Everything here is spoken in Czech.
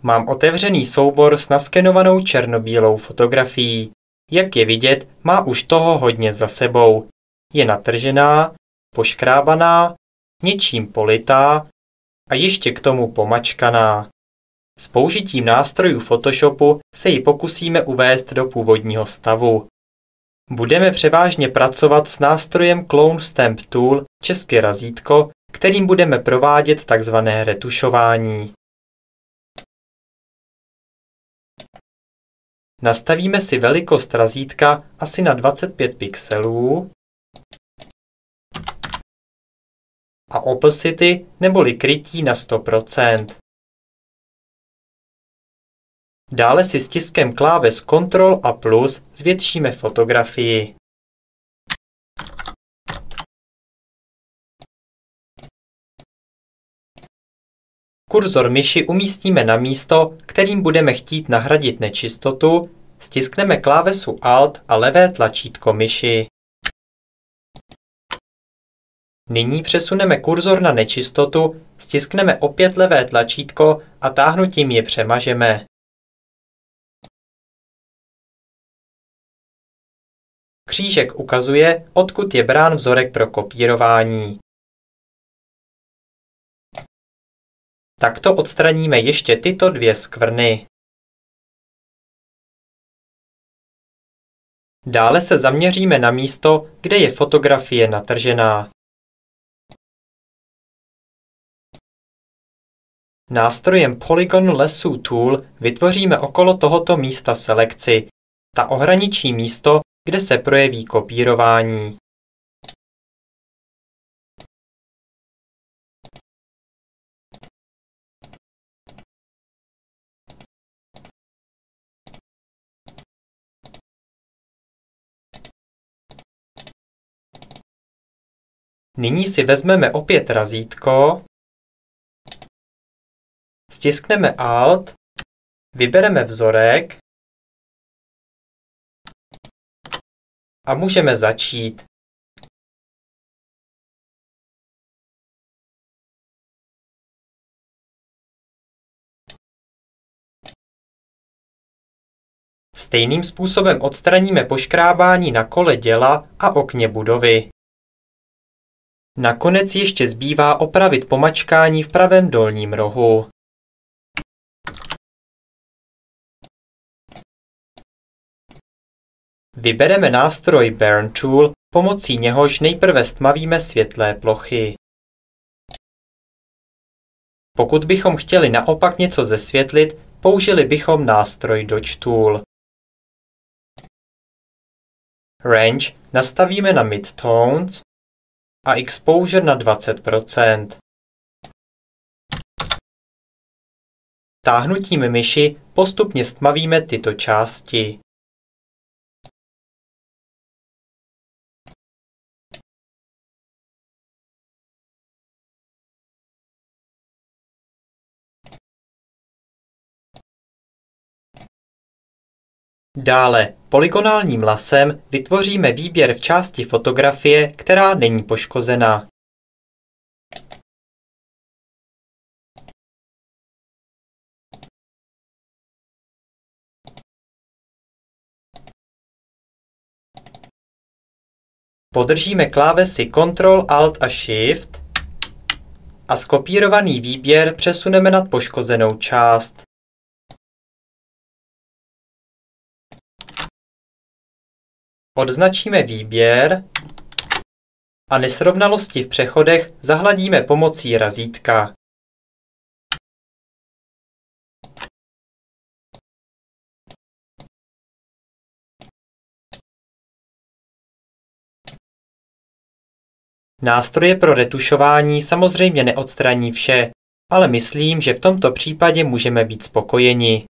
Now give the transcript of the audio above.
Mám otevřený soubor s naskenovanou černobílou fotografií. Jak je vidět, má už toho hodně za sebou. Je natržená, poškrábaná, něčím politá a ještě k tomu pomačkaná. S použitím nástrojů Photoshopu se ji pokusíme uvést do původního stavu. Budeme převážně pracovat s nástrojem Clone Stamp Tool, česky razítko, kterým budeme provádět tzv. Retušování. Nastavíme si velikost razítka asi na 25 pixelů a opacity neboli krytí na 100%. Dále si stiskem kláves Ctrl a plus zvětšíme fotografii. Kurzor myši umístíme na místo, kterým budeme chtít nahradit nečistotu, stiskneme klávesu Alt a levé tlačítko myši. Nyní přesuneme kurzor na nečistotu, stiskneme opět levé tlačítko a táhnutím ji přemažeme. Křížek ukazuje, odkud je brán vzorek pro kopírování. Takto odstraníme ještě tyto dvě skvrny. Dále se zaměříme na místo, kde je fotografie natržená. Nástrojem Polygon Lasso Tool vytvoříme okolo tohoto místa selekci. Ta ohraničí místo, kde se projeví kopírování. Nyní si vezmeme opět razítko, stiskneme Alt, vybereme vzorek a můžeme začít. Stejným způsobem odstraníme poškrábání na kole děla a okně budovy. Nakonec ještě zbývá opravit pomačkání v pravém dolním rohu. Vybereme nástroj Burn Tool, pomocí něhož nejprve stmavíme světlé plochy. Pokud bychom chtěli naopak něco zesvětlit, použili bychom nástroj Dodge Tool. Range nastavíme na Midtones a Exposure na 20%. Táhnutím myši postupně stmavíme tyto části. Dále polygonálním lasem vytvoříme výběr v části fotografie, která není poškozená. Podržíme klávesy Ctrl, Alt a Shift a skopírovaný výběr přesuneme nad poškozenou část. Odznačíme výběr a nesrovnalosti v přechodech zahladíme pomocí razítka. Nástroje pro retušování samozřejmě neodstraní vše, ale myslím, že v tomto případě můžeme být spokojeni.